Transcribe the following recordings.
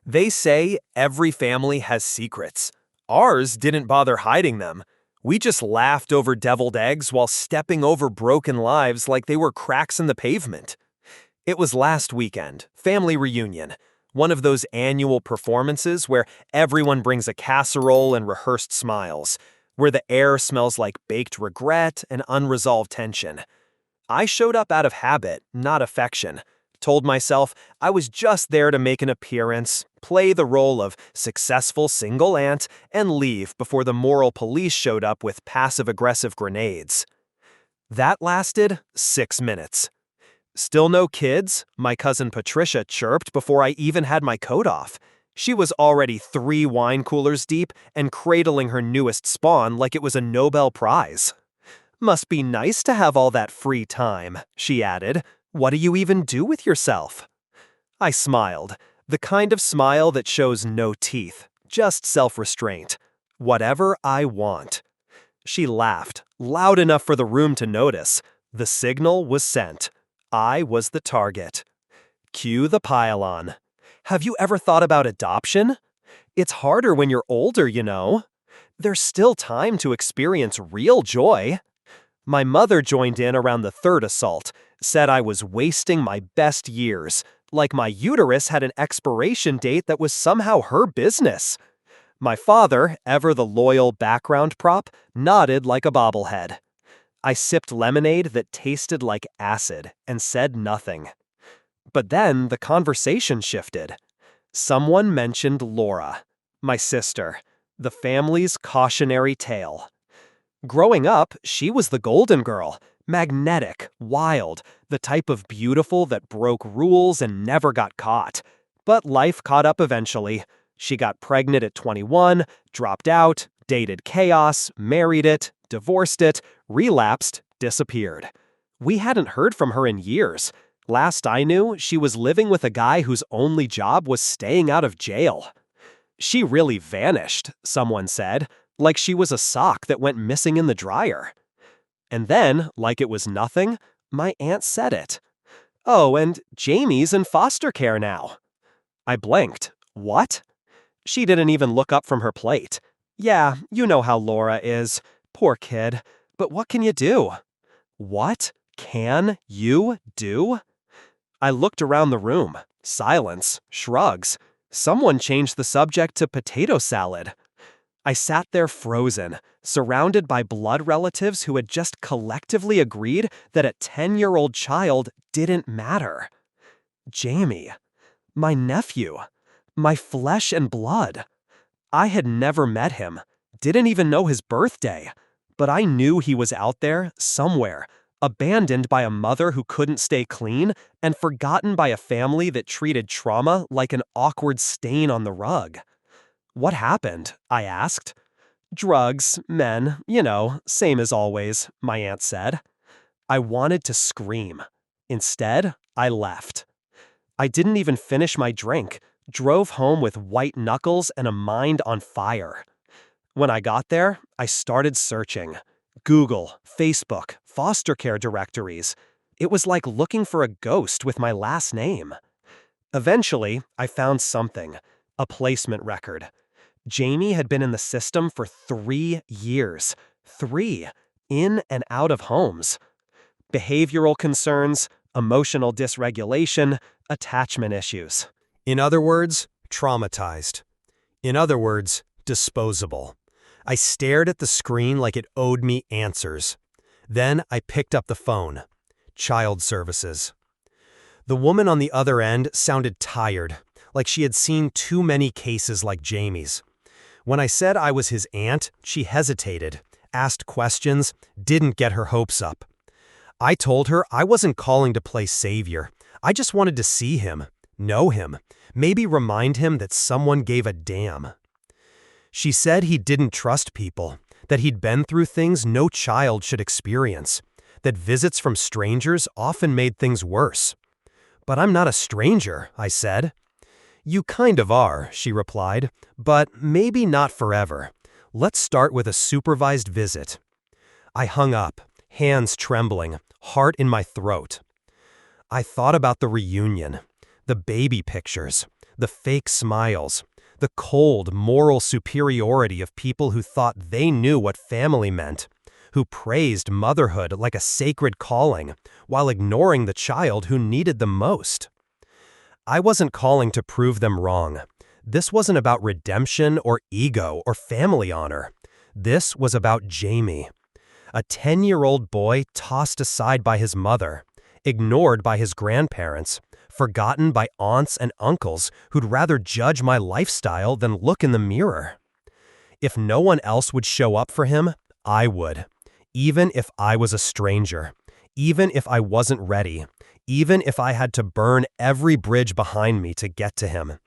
They say every family has secrets. Ours didn't bother hiding them. We just laughed over deviled eggs while stepping over broken lives like they were cracks in the pavement. It was last weekend, family reunion, one of those annual performances where everyone brings a casserole and rehearsed smiles, where the air smells like baked regret and unresolved tension. I showed up out of habit, not affection. Told myself I was just there to make an appearance, play the role of successful single aunt, and leave before the moral police showed up with passive-aggressive grenades. That lasted 6 minutes. Still no kids? My cousin Patricia chirped before I even had my coat off. She was already 3 wine coolers deep and cradling her newest spawn like it was a Nobel Prize. "Must be nice to have all that free time," she added. "What do you even do with yourself?" I smiled, the kind of smile that shows no teeth, just self-restraint. Whatever I want. She laughed, loud enough for the room to notice. The signal was sent. I was the target. Cue the pile-on. Have you ever thought about adoption? It's harder when you're older, you know. There's still time to experience real joy. My mother joined in around the 3rd assault, said I was wasting my best years, like my uterus had an expiration date that was somehow her business. My father, ever the loyal background prop, nodded like a bobblehead. I sipped lemonade that tasted like acid and said nothing. But then the conversation shifted. Someone mentioned Laura, my sister, the family's cautionary tale. Growing up, she was the golden girl, magnetic, wild, the type of beautiful that broke rules and never got caught. But life caught up eventually. She got pregnant at 21, dropped out, dated chaos, married it, divorced it, relapsed, disappeared. We hadn't heard from her in years. Last I knew, she was living with a guy whose only job was staying out of jail. She really vanished, someone said, like she was a sock that went missing in the dryer. And then, like it was nothing, my aunt said it. "Oh, and Jamie's in foster care now." I blinked. What? She didn't even look up from her plate. "Yeah, you know how Laura is. Poor kid. But what can you do?" What can you do? I looked around the room. Silence, shrugs. Someone changed the subject to potato salad. I sat there frozen, surrounded by blood relatives who had just collectively agreed that a 10-year-old child didn't matter. Jamie. My nephew. My flesh and blood. I had never met him, didn't even know his birthday, but I knew he was out there, somewhere, abandoned by a mother who couldn't stay clean and forgotten by a family that treated trauma like an awkward stain on the rug. "What happened?" I asked. "Drugs, men, same as always," my aunt said. I wanted to scream. Instead, I left. I didn't even finish my drink, drove home with white knuckles and a mind on fire. When I got there, I started searching. Google, Facebook, foster care directories. It was like looking for a ghost with my last name. Eventually, I found something. A placement record. Jamie had been in the system for 3 years. 3. In and out of homes. Behavioral concerns, emotional dysregulation, attachment issues. In other words, traumatized. In other words, disposable. I stared at the screen like it owed me answers. Then I picked up the phone. Child Services. The woman on the other end sounded tired, like she had seen too many cases like Jamie's. When I said I was his aunt, she hesitated, asked questions, didn't get her hopes up. I told her I wasn't calling to play savior. I just wanted to see him, know him, maybe remind him that someone gave a damn. She said he didn't trust people, that he'd been through things no child should experience, that visits from strangers often made things worse. "But I'm not a stranger," I said. "You kind of are," she replied, "but maybe not forever. Let's start with a supervised visit." I hung up, hands trembling, heart in my throat. I thought about the reunion, the baby pictures, The fake smiles, the cold moral superiority of people who thought they knew what family meant, who praised motherhood like a sacred calling while ignoring the child who needed them most. I wasn't calling to prove them wrong. This wasn't about redemption or ego or family honor. This was about Jamie, a 10-year-old boy tossed aside by his mother, ignored by his grandparents, forgotten by aunts and uncles who'd rather judge my lifestyle than look in the mirror. If no one else would show up for him, I would. Even if I was a stranger, even if I wasn't ready, even if I had to burn every bridge behind me to get to him.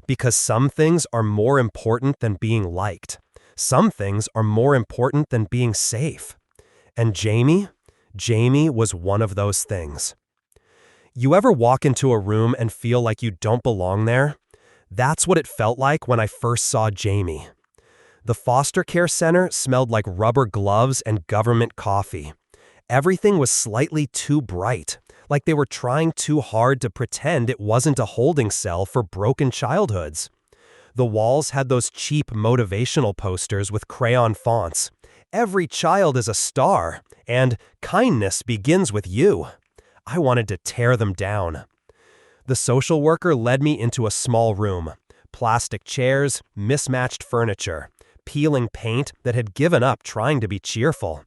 Because some things are more important than being liked. Some things are more important than being safe. And Jamie was one of those things. You ever walk into a room and feel like you don't belong there? That's what it felt like when I first saw Jamie. The foster care center smelled like rubber gloves and government coffee. Everything was slightly too bright, like they were trying too hard to pretend it wasn't a holding cell for broken childhoods. The walls had those cheap motivational posters with crayon fonts. Every child is a star, and kindness begins with you. I wanted to tear them down. The social worker led me into a small room. Plastic chairs, mismatched furniture, peeling paint that had given up trying to be cheerful.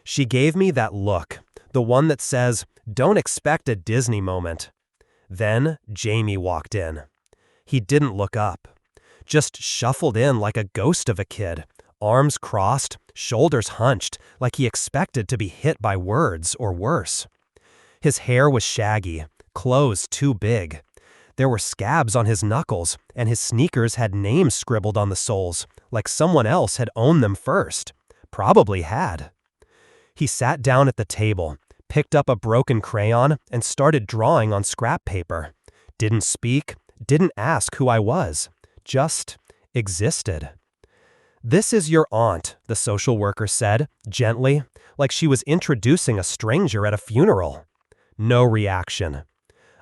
She gave me that look, the one that says, "Don't expect a Disney moment." Then Jamie walked in. He didn't look up, just shuffled in like a ghost of a kid, arms crossed, shoulders hunched, like he expected to be hit by words or worse. His hair was shaggy, clothes too big. There were scabs on his knuckles, and his sneakers had names scribbled on the soles, like someone else had owned them first. Probably had. He sat down at the table, picked up a broken crayon, and started drawing on scrap paper. Didn't speak, didn't ask who I was, just existed. "This is your aunt," the social worker said, gently, like she was introducing a stranger at a funeral. No reaction.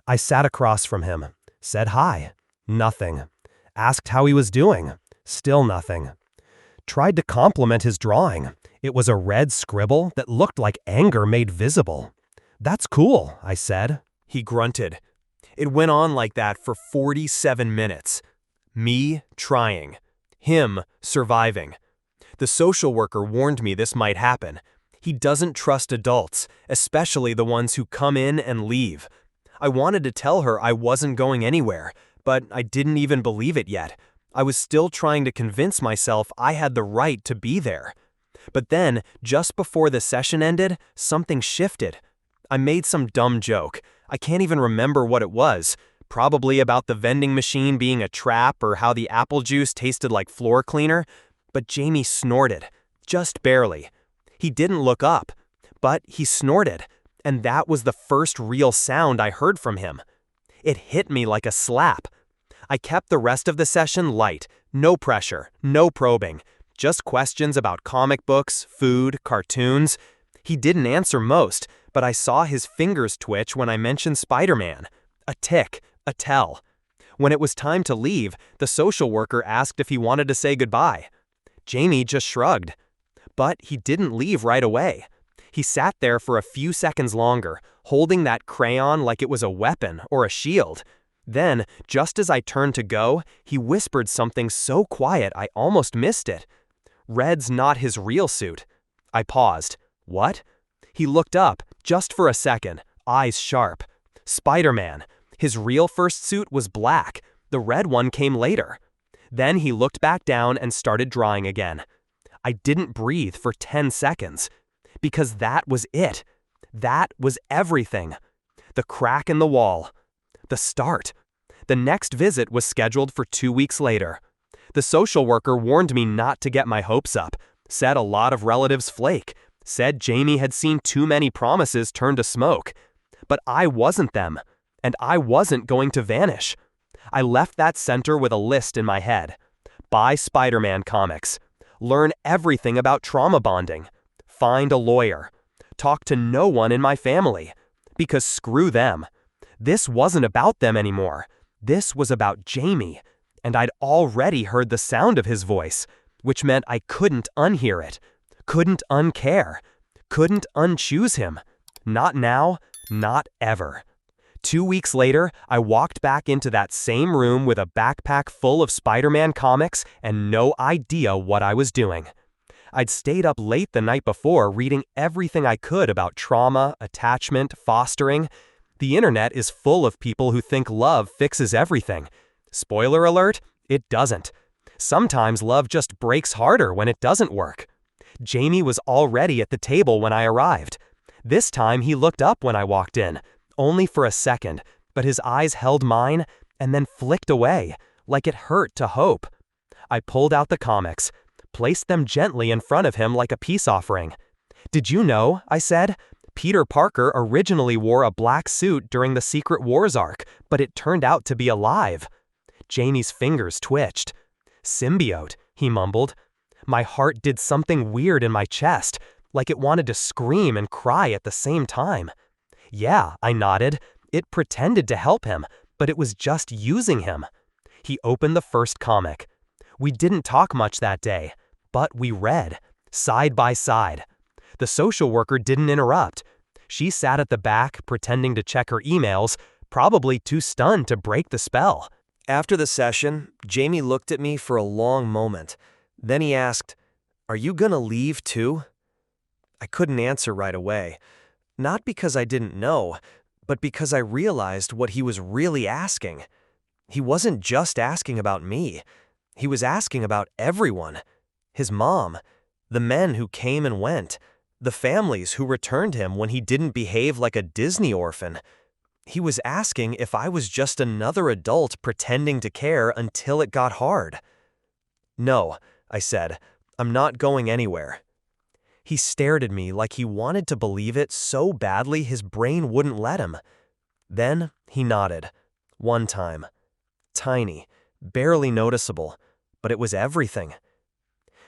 I sat across from him, said hi. Nothing. Asked how he was doing. Still nothing. Tried to compliment his drawing. It was a red scribble that looked like anger made visible. "That's cool," I said. He grunted. It went on like that for 47 minutes. Me trying. Him surviving. The social worker warned me this might happen. He doesn't trust adults, especially the ones who come in and leave. I wanted to tell her I wasn't going anywhere, but I didn't even believe it yet. I was still trying to convince myself I had the right to be there. But then, just before the session ended, something shifted. I made some dumb joke. I can't even remember what it was. Probably about the vending machine being a trap or how the apple juice tasted like floor cleaner. But Jamie snorted. Just barely. He didn't look up. But he snorted. And that was the first real sound I heard from him. It hit me like a slap. I kept the rest of the session light. No pressure, no probing. Just questions about comic books, food, cartoons. He didn't answer most, but I saw his fingers twitch when I mentioned Spider-Man. A tick, a tell. When it was time to leave, the social worker asked if he wanted to say goodbye. Jamie just shrugged. But he didn't leave right away. He sat there for a few seconds longer, holding that crayon like it was a weapon or a shield. Then, just as I turned to go, he whispered something so quiet I almost missed it. "Red's not his real suit." I paused. "What?" He looked up, just for a second, eyes sharp. "Spider-Man. His real first suit was black. The red one came later." Then he looked back down and started drawing again. I didn't breathe for 10 seconds. Because that was it. That was everything. The crack in the wall. The start. The next visit was scheduled for 2 weeks later. The social worker warned me not to get my hopes up, said a lot of relatives flake, said Jamie had seen too many promises turn to smoke. But I wasn't them, and I wasn't going to vanish. I left that center with a list in my head. Buy Spider-Man comics. Learn everything about trauma bonding. Find a lawyer. Talk to no one in my family. Because screw them. This wasn't about them anymore. This was about Jamie, and I'd already heard the sound of his voice, which meant I couldn't unhear it, couldn't uncare, couldn't unchoose him. Not now, not ever. 2 weeks later, I walked back into that same room with a backpack full of Spider-Man comics and no idea what I was doing. I'd stayed up late the night before reading everything I could about trauma, attachment, fostering. The internet is full of people who think love fixes everything. Spoiler alert, it doesn't. Sometimes love just breaks harder when it doesn't work. Jamie was already at the table when I arrived. This time he looked up when I walked in. Only for a second, but his eyes held mine and then flicked away, like it hurt to hope. I pulled out the comics, placed them gently in front of him like a peace offering. "Did you know," I said, "Peter Parker originally wore a black suit during the Secret Wars arc, but it turned out to be alive." Jamie's fingers twitched. "Symbiote," he mumbled. My heart did something weird in my chest, like it wanted to scream and cry at the same time. "Yeah," I nodded. "It pretended to help him, but it was just using him." He opened the first comic. We didn't talk much that day, but we read, side by side. The social worker didn't interrupt. She sat at the back, pretending to check her emails, probably too stunned to break the spell. After the session, Jamie looked at me for a long moment. Then he asked, "Are you gonna leave too?" I couldn't answer right away. Not because I didn't know, but because I realized what he was really asking. He wasn't just asking about me. He was asking about everyone. His mom, the men who came and went, the families who returned him when he didn't behave like a Disney orphan. He was asking if I was just another adult pretending to care until it got hard. "No," I said, "I'm not going anywhere." He stared at me like he wanted to believe it so badly his brain wouldn't let him. Then he nodded. One time. Tiny, barely noticeable, but it was everything.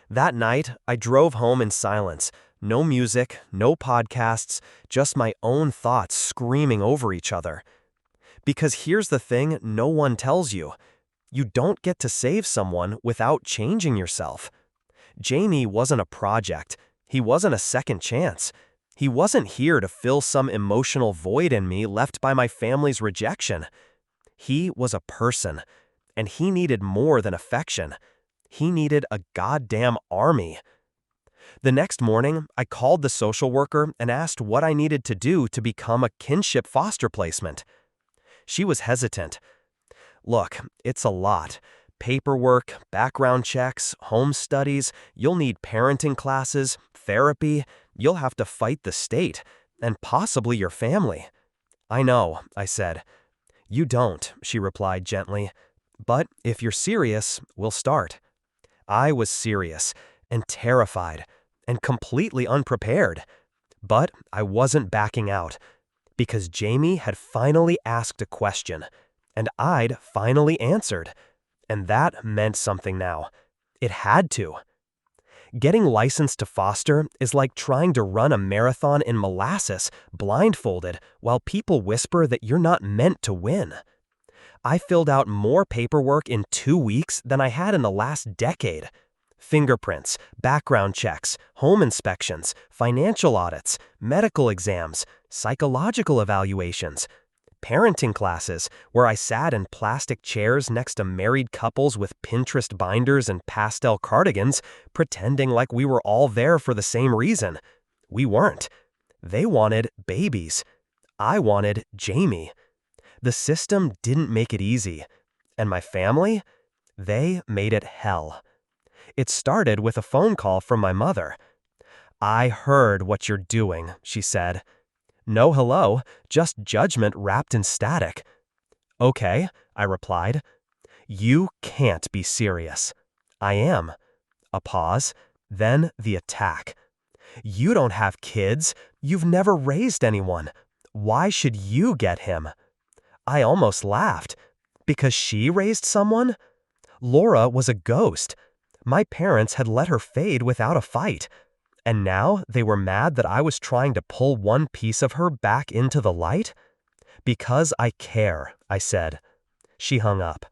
That night, I drove home in silence. No music, no podcasts, just my own thoughts screaming over each other. Because here's the thing no one tells you. You don't get to save someone without changing yourself. Jamie wasn't a project. He wasn't a second chance. He wasn't here to fill some emotional void in me left by my family's rejection. He was a person, and he needed more than affection. He needed a goddamn army. The next morning, I called the social worker and asked what I needed to do to become a kinship foster placement. She was hesitant. "Look, it's a lot. Paperwork, background checks, home studies, you'll need parenting classes, therapy, you'll have to fight the state, and possibly your family." "I know," I said. "You don't," she replied gently. "But if you're serious, we'll start." I was serious, and terrified, and completely unprepared. But I wasn't backing out, because Jamie had finally asked a question, and I'd finally answered. And that meant something now. It had to. Getting licensed to foster is like trying to run a marathon in molasses, blindfolded, while people whisper that you're not meant to win. I filled out more paperwork in 2 weeks than I had in the last decade. Fingerprints, background checks, home inspections, financial audits, medical exams, psychological evaluations, parenting classes where I sat in plastic chairs next to married couples with Pinterest binders and pastel cardigans, pretending like we were all there for the same reason. We weren't. They wanted babies. I wanted Jamie. The system didn't make it easy. And my family? They made it hell. It started with a phone call from my mother. "I heard what you're doing," she said. No hello, just judgment wrapped in static. "Okay," I replied. "You can't be serious." "I am." A pause, then the attack. "You don't have kids. You've never raised anyone. Why should you get him?" I almost laughed. Because she raised someone? Laura was a ghost. My parents had let her fade without a fight. And now they were mad that I was trying to pull one piece of her back into the light? "Because I care," I said. She hung up.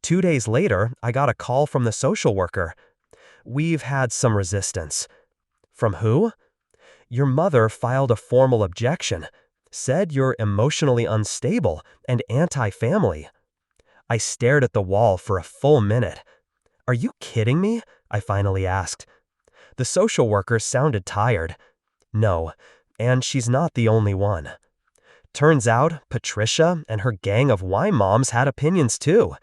2 days later, I got a call from the social worker. "We've had some resistance." "From who?" "Your mother filed a formal objection. Said you're emotionally unstable and anti-family." I stared at the wall for a full minute. "Are you kidding me?" I finally asked. The social worker sounded tired. "No, and she's not the only one." Turns out, Patricia and her gang of Y moms had opinions too.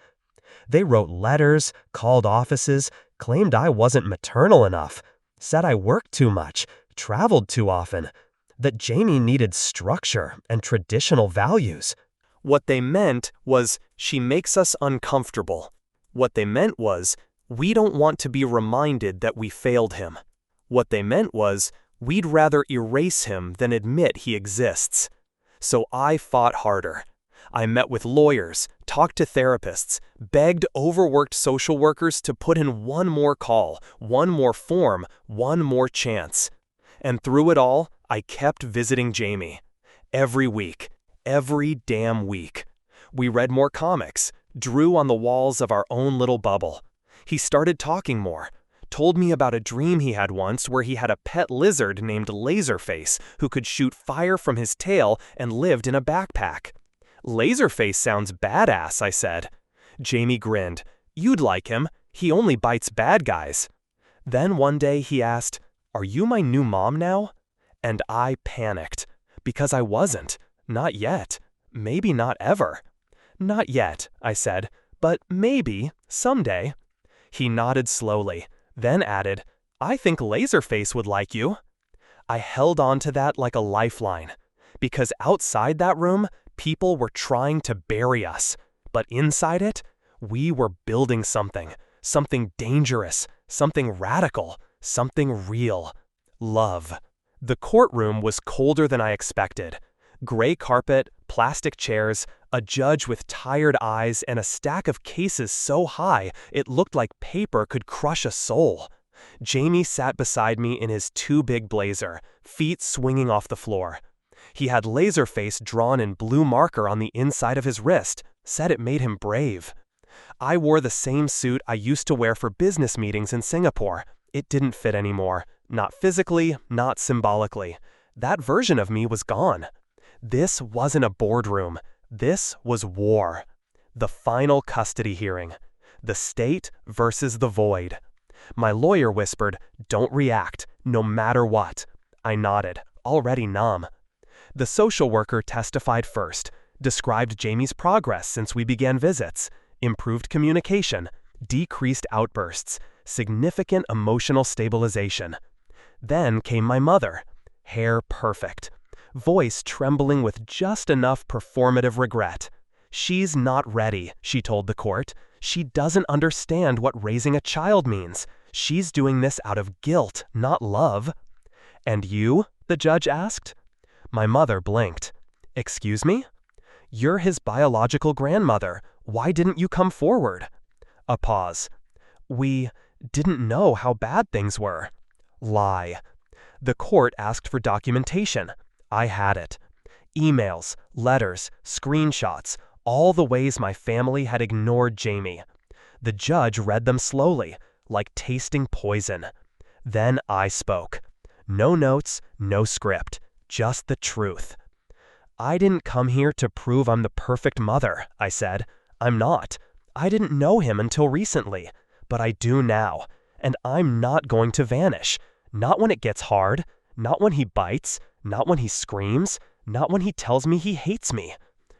They wrote letters, called offices, claimed I wasn't maternal enough, said I worked too much, traveled too often, that Jamie needed structure and traditional values. What they meant was, she makes us uncomfortable. What they meant was, we don't want to be reminded that we failed him. What they meant was, we'd rather erase him than admit he exists. So I fought harder. I met with lawyers, talked to therapists, begged overworked social workers to put in one more call, one more form, one more chance. And through it all, I kept visiting Jamie. Every week. Every damn week. We read more comics, drew on the walls of our own little bubble. He started talking more, told me about a dream he had once where he had a pet lizard named Laserface who could shoot fire from his tail and lived in a backpack. "Laserface sounds badass," I said. Jamie grinned. "You'd like him. He only bites bad guys." Then one day he asked, "Are you my new mom now?" And I panicked. Because I wasn't. Not yet. Maybe not ever. "Not yet," I said, "but maybe, someday." He nodded slowly, then added, "I think Laserface would like you." I held on to that like a lifeline. Because outside that room, people were trying to bury us. But inside it, we were building something. Something dangerous. Something radical. Something real. Love. The courtroom was colder than I expected. Gray carpet, plastic chairs, a judge with tired eyes, and a stack of cases so high it looked like paper could crush a soul. Jamie sat beside me in his too big blazer, feet swinging off the floor. He had Laserface drawn in blue marker on the inside of his wrist, said it made him brave. I wore the same suit I used to wear for business meetings in Singapore. It didn't fit anymore. Not physically, not symbolically. That version of me was gone. This wasn't a boardroom. This was war. The final custody hearing. The state versus the void. My lawyer whispered, "Don't react, no matter what." I nodded, already numb. The social worker testified first, described Jamie's progress since we began visits, improved communication, decreased outbursts, significant emotional stabilization. Then came my mother. Hair perfect. Voice trembling with just enough performative regret. "She's not ready," she told the court. "She doesn't understand what raising a child means. She's doing this out of guilt, not love." "And you?" the judge asked. My mother blinked. "Excuse me?" "You're his biological grandmother. Why didn't you come forward?" A pause. "We didn't know how bad things were." Lie. The court asked for documentation. I had it. Emails, letters, screenshots, all the ways my family had ignored Jamie. The judge read them slowly, like tasting poison. Then I spoke. No notes, no script, just the truth. "I didn't come here to prove I'm the perfect mother," I said. "I'm not. I didn't know him until recently, but I do now, and I'm not going to vanish. Not when it gets hard, not when he bites, not when he screams, not when he tells me he hates me.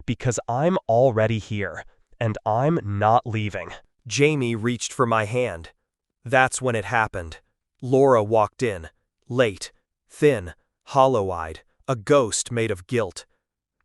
Because I'm already here, and I'm not leaving." Jamie reached for my hand. That's when it happened. Laura walked in, late, thin, hollow-eyed, a ghost made of guilt.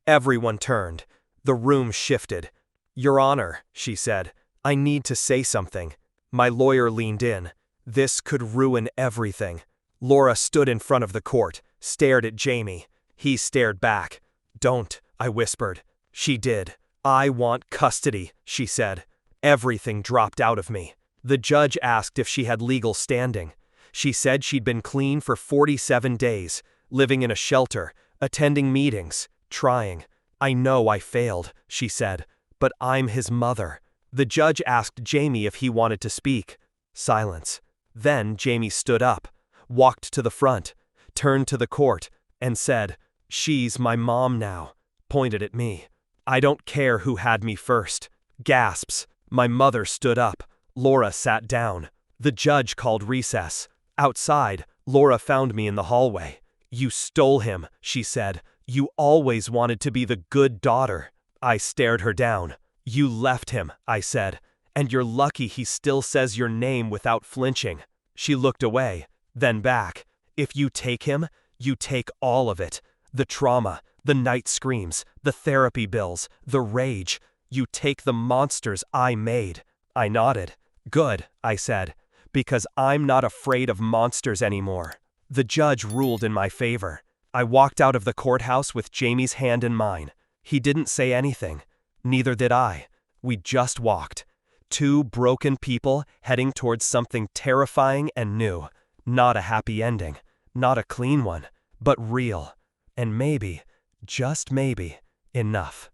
Everyone turned. The room shifted. "Your Honor," she said, "I need to say something." My lawyer leaned in. This could ruin everything. Laura stood in front of the court, stared at Jamie. He stared back. "Don't," I whispered. She did. "I want custody," she said. Everything dropped out of me. The judge asked if she had legal standing. She said she'd been clean for 47 days, living in a shelter, attending meetings, trying. "I know I failed," she said, But I'm his mother. The judge asked Jamie if he wanted to speak. Silence. Then Jamie stood up, walked to the front, turned to the court, and said, "She's my mom now," pointed at me. "I don't care who had me first." Gasps. My mother stood up. Laura sat down. The judge called recess. Outside, Laura found me in the hallway. "You stole him," she said. "You always wanted to be the good daughter." I stared her down. "You left him," I said, "and you're lucky he still says your name without flinching." She looked away, then back. "If you take him, you take all of it. The trauma, the night screams, the therapy bills, the rage. You take the monsters I made." I nodded. "Good," I said, "because I'm not afraid of monsters anymore." The judge ruled in my favor. I walked out of the courthouse with Jamie's hand in mine. He didn't say anything. Neither did I. We just walked. Two broken people heading towards something terrifying and new. Not a happy ending. Not a clean one. But real. And maybe, just maybe, enough.